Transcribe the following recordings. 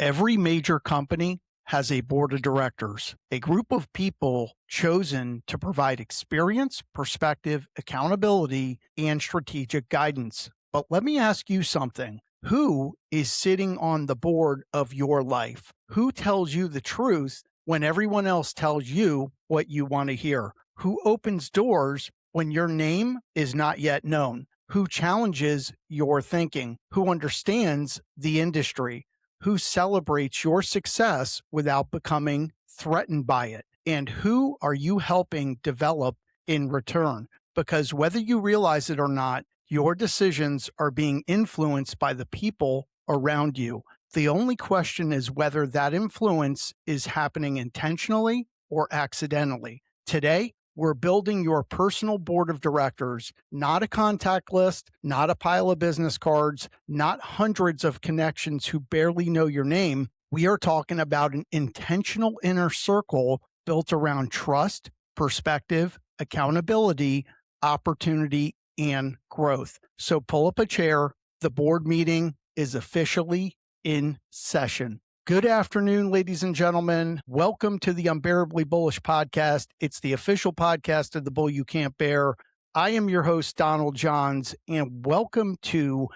Every major company has a board of directors, a group of people chosen to provide experience, perspective, accountability, and strategic guidance. But let me ask you something. Who is sitting on the board of your life? Who tells you the truth when everyone else tells you what you want to hear? Who opens doors when your name is not yet known? Who challenges your thinking? Who understands the industry? Who celebrates your success without becoming threatened by it? And who are you helping develop in return? Because whether you realize it or not, your decisions are being influenced by the people around you. The only question is whether that influence is happening intentionally or accidentally. Today, we're building your personal board of directors, not a contact list, not a pile of business cards, not hundreds of connections who barely know your name. We are talking about an intentional inner circle built around trust, perspective, accountability, opportunity, and growth. So pull up a chair. The board meeting is officially in session. Good afternoon, ladies and gentlemen. Welcome to the Unbearably Bullish podcast. It's the official podcast of The Bull You Can't Bear. I am your host, Donald Johns, and welcome to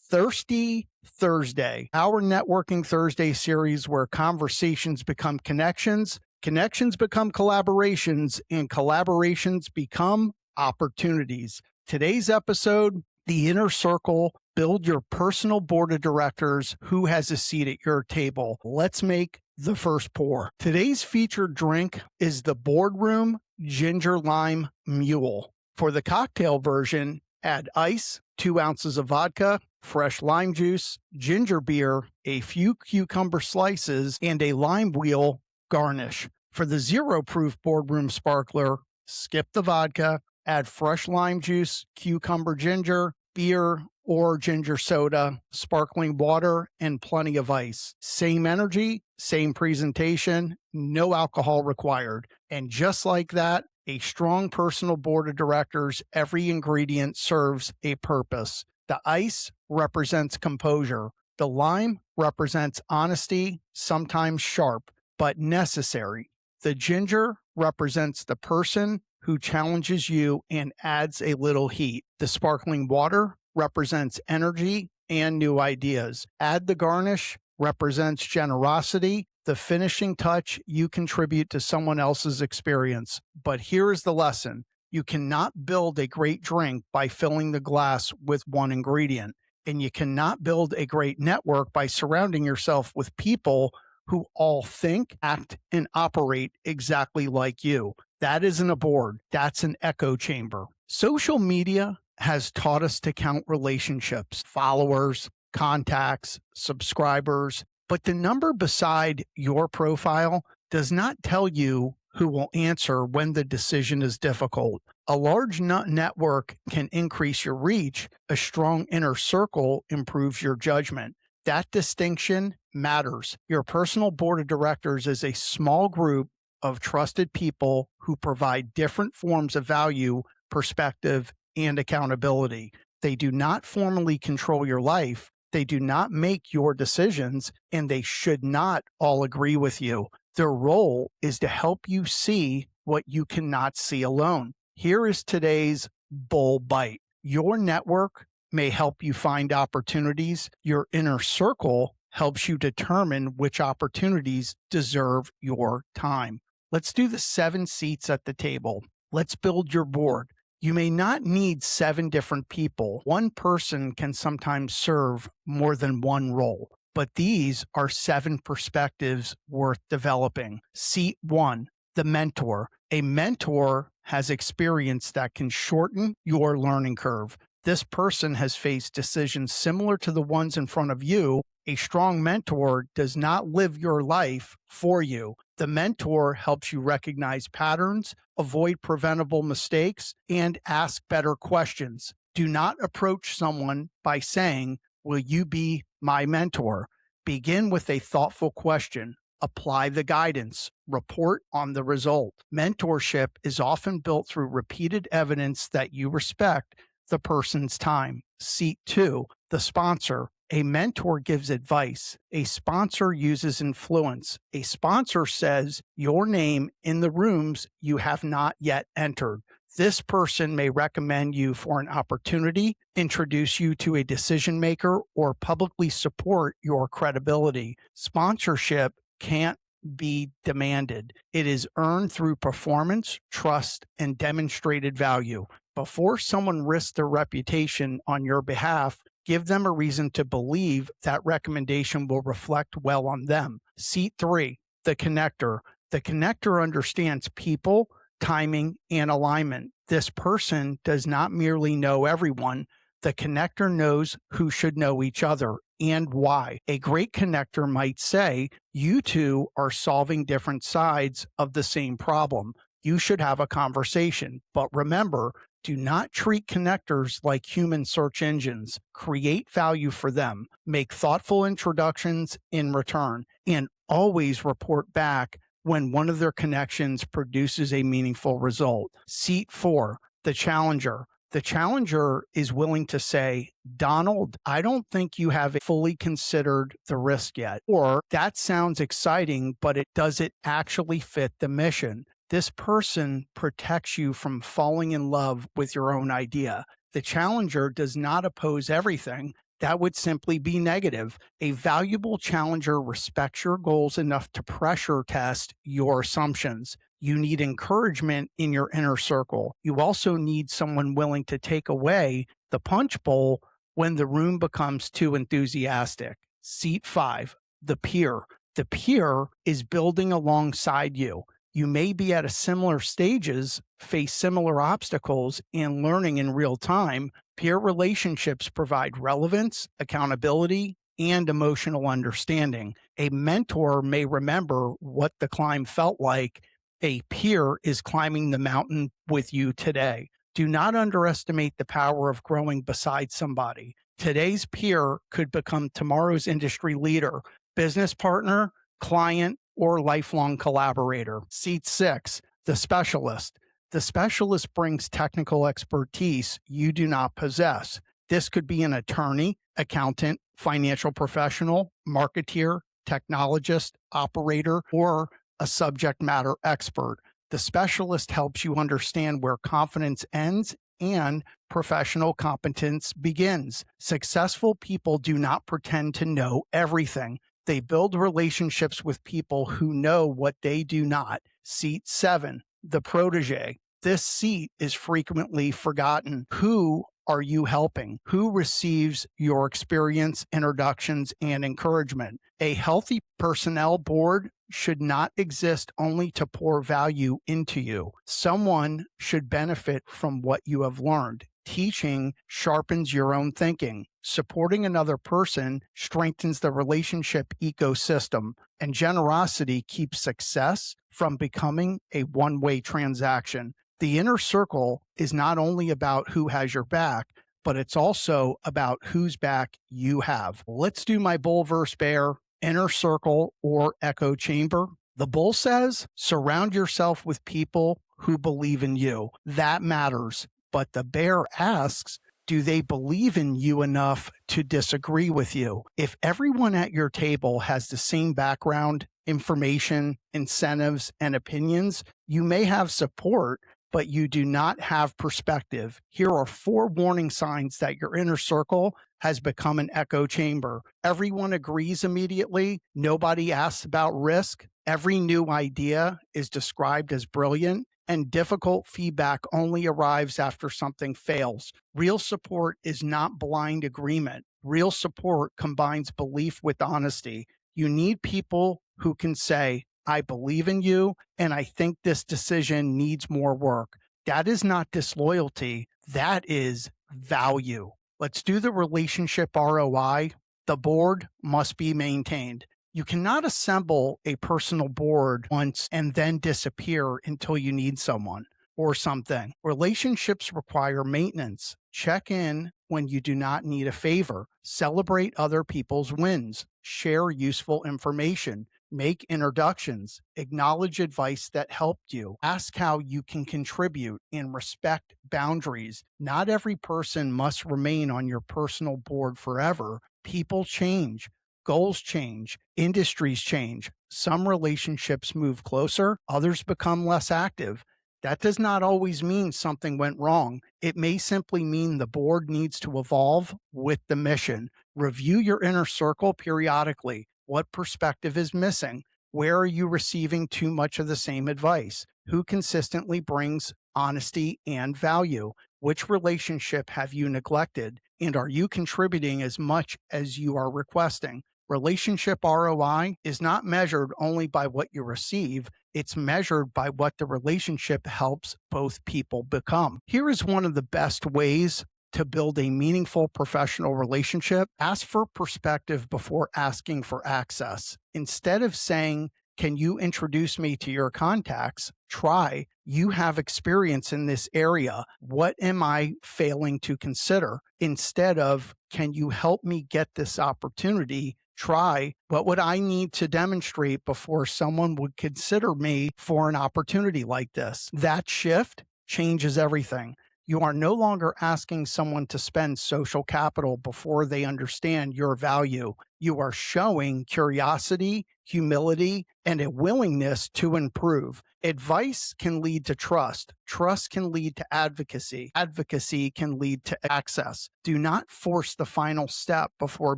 Thirsty Thursday, our Networking Thursday series where conversations become connections, connections become collaborations, and collaborations become opportunities. Today's episode, The Inner Circle. Build your personal board of directors who has a seat at your table. Let's make the first pour. Today's featured drink is the Boardroom Ginger Lime Mule. For the cocktail version, add ice, 2 ounces of vodka, fresh lime juice, ginger beer, a few cucumber slices, and a lime wheel garnish. For the zero proof Boardroom Sparkler, skip the vodka, add fresh lime juice, cucumber ginger, beer, or ginger soda, sparkling water, and plenty of ice. Same energy, same presentation, no alcohol required. And just like that, a strong personal board of directors, every ingredient serves a purpose. The ice represents composure. The lime represents honesty, sometimes sharp, but necessary. The ginger represents the person who challenges you and adds a little heat. The sparkling water represents energy and new ideas. Add the garnish, represents generosity. The finishing touch, you contribute to someone else's experience. But here is the lesson. You cannot build a great drink by filling the glass with one ingredient. And you cannot build a great network by surrounding yourself with people who all think, act, and operate exactly like you. That isn't a board. That's an echo chamber. Social media has taught us to count relationships, followers, contacts, subscribers, but the number beside your profile does not tell you who will answer when the decision is difficult. A large network can increase your reach. A strong inner circle improves your judgment. That distinction matters. Your personal board of directors is a small group of trusted people who provide different forms of value, perspective, and accountability. They do not formally control your life. They do not make your decisions, and they should not all agree with you. Their role is to help you see what you cannot see alone. Here is today's bull bite. Your network may help you find opportunities. Your inner circle helps you determine which opportunities deserve your time. Let's do the 7 seats at the table. Let's build your board. You may not need 7 different people. One person can sometimes serve more than one role, but these are 7 perspectives worth developing. Seat 1, the mentor. A mentor has experience that can shorten your learning curve. This person has faced decisions similar to the ones in front of you. A strong mentor does not live your life for you. The mentor helps you recognize patterns, avoid preventable mistakes, and ask better questions. Do not approach someone by saying, "Will you be my mentor?" Begin with a thoughtful question. Apply the guidance. Report on the result. Mentorship is often built through repeated evidence that you respect the person's time. Seat 2, the sponsor. A mentor gives advice. A sponsor uses influence. A sponsor says your name in the rooms you have not yet entered. This person may recommend you for an opportunity, introduce you to a decision maker, or publicly support your credibility. Sponsorship can't be demanded. It is earned through performance, trust, and demonstrated value. Before someone risks their reputation on your behalf, give them a reason to believe that recommendation will reflect well on them. Seat 3, the connector. The connector understands people, timing, and alignment. This person does not merely know everyone. The connector knows who should know each other and why. A great connector might say, you two are solving different sides of the same problem. You should have a conversation. But remember, do not treat connectors like human search engines. Create value for them. Make thoughtful introductions in return, and always report back when one of their connections produces a meaningful result. Seat 4, the challenger. The challenger is willing to say, Donald, I don't think you have fully considered the risk yet. Or, that sounds exciting, but does it actually fit the mission? This person protects you from falling in love with your own idea. The challenger does not oppose everything. That would simply be negative. A valuable challenger respects your goals enough to pressure test your assumptions. You need encouragement in your inner circle. You also need someone willing to take away the punch bowl when the room becomes too enthusiastic. Seat 5, the peer. The peer is building alongside you. You may be at a similar stages, face similar obstacles, and learning in real time. Peer relationships provide relevance, accountability, and emotional understanding. A mentor may remember what the climb felt like. A peer is climbing the mountain with you today. Do not underestimate the power of growing beside somebody. Today's peer could become tomorrow's industry leader, business partner, client, or lifelong collaborator. Seat 6, the specialist. The specialist brings technical expertise you do not possess. This could be an attorney, accountant, financial professional, marketeer, technologist, operator, or a subject matter expert. The specialist helps you understand where confidence ends and professional competence begins. Successful people do not pretend to know everything. They build relationships with people who know what they do not. Seat 7, the protege. This seat is frequently forgotten. Who are you helping? Who receives your experience, introductions, and encouragement? A healthy personnel board should not exist only to pour value into you. Someone should benefit from what you have learned. Teaching sharpens your own thinking. Supporting another person strengthens the relationship ecosystem, and generosity keeps success from becoming a one-way transaction. The inner circle is not only about who has your back, but it's also about whose back you have. Let's do my bull versus bear, inner circle or echo chamber. The bull says, surround yourself with people who believe in you. That matters. But the bear asks, do they believe in you enough to disagree with you? If everyone at your table has the same background, information, incentives, and opinions, you may have support, but you do not have perspective. Here are 4 warning signs that your inner circle has become an echo chamber. Everyone agrees immediately. Nobody asks about risk. Every new idea is described as brilliant, and difficult feedback only arrives after something fails. Real support is not blind agreement. Real support combines belief with honesty. You need people who can say, I believe in you, and I think this decision needs more work. That is not disloyalty. That is value. Let's do the relationship ROI. The board must be maintained. You cannot assemble a personal board once and then disappear until you need someone or something. Relationships require maintenance. Check in when you do not need a favor. Celebrate other people's wins. Share useful information. Make introductions. Acknowledge advice that helped you. Ask how you can contribute and respect boundaries. Not every person must remain on your personal board forever. People change, goals change, industries change. Some relationships move closer, others become less active. That does not always mean something went wrong. It may simply mean the board needs to evolve with the mission. Review your inner circle periodically. What perspective is missing? Where are you receiving too much of the same advice? Who consistently brings honesty and value? Which relationship have you neglected? And are you contributing as much as you are requesting? Relationship ROI is not measured only by what you receive, it's measured by what the relationship helps both people become. Here is one of the best ways to build a meaningful professional relationship. Ask for perspective before asking for access. Instead of saying, "Can you introduce me to your contacts?" Try, "You have experience in this area. What am I failing to consider?" Instead of, "Can you help me get this opportunity?" Try, "What would I need to demonstrate before someone would consider me for an opportunity like this?" That shift changes everything. You are no longer asking someone to spend social capital before they understand your value. You are showing curiosity, humility, and a willingness to improve. Advice can lead to trust. Trust can lead to advocacy. Advocacy can lead to access. Do not force the final step before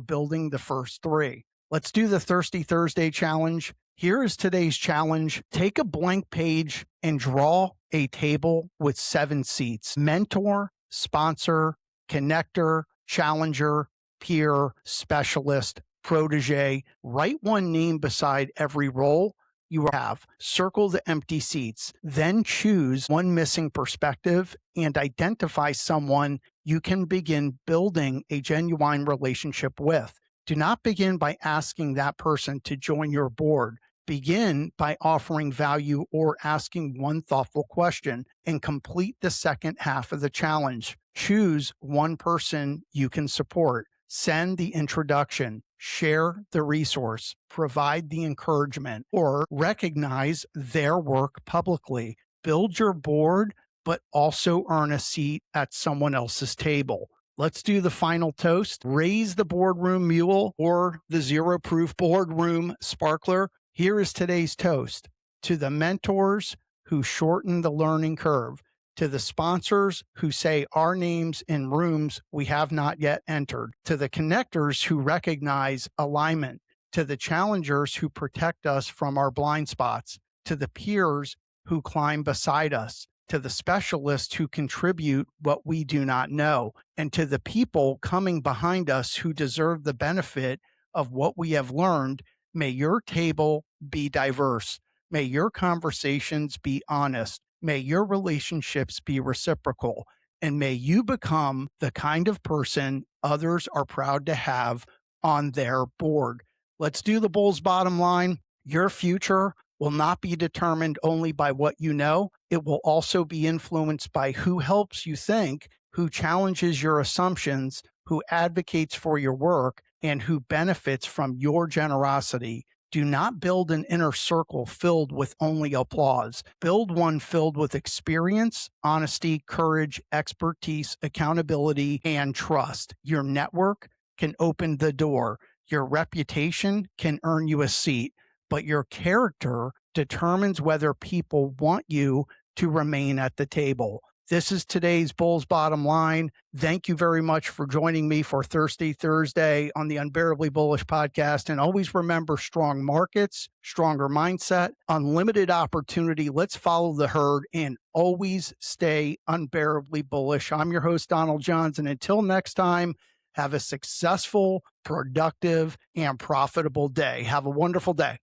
building the first three. Let's do the Thirsty Thursday challenge. Here is today's challenge. Take a blank page and draw a table with 7 seats: mentor, sponsor, connector, challenger, peer, specialist, protege. Write one name beside every role you have. Circle the empty seats. Then choose one missing perspective and identify someone you can begin building a genuine relationship with. Do not begin by asking that person to join your board. Begin by offering value or asking one thoughtful question, and complete the second half of the challenge. Choose one person you can support. Send the introduction, share the resource, provide the encouragement, or recognize their work publicly. Build your board, but also earn a seat at someone else's table. Let's do the final toast. Raise the boardroom mule or the zero proof boardroom sparkler. Here is today's toast: to the mentors who shorten the learning curve, to the sponsors who say our names in rooms we have not yet entered, to the connectors who recognize alignment, to the challengers who protect us from our blind spots, to the peers who climb beside us, to the specialists who contribute what we do not know, and to the people coming behind us who deserve the benefit of what we have learned. May your table be diverse. May your conversations be honest. May your relationships be reciprocal. And may you become the kind of person others are proud to have on their board. Let's do the Bulls bottom line. Your future will not be determined only by what you know. It will also be influenced by who helps you think, who challenges your assumptions, who advocates for your work, and who benefits from your generosity. Do not build an inner circle filled with only applause. Build one filled with experience, honesty, courage, expertise, accountability, and trust. Your network can open the door. Your reputation can earn you a seat, but your character determines whether people want you to remain at the table. This is today's Bulls Bottom Line. Thank you very much for joining me for Thirsty Thursday on the Unbearably Bullish podcast. And always remember, strong markets, stronger mindset, unlimited opportunity. Let's follow the herd and always stay unbearably bullish. I'm your host, Donald Johns. And until next time, have a successful, productive, and profitable day. Have a wonderful day.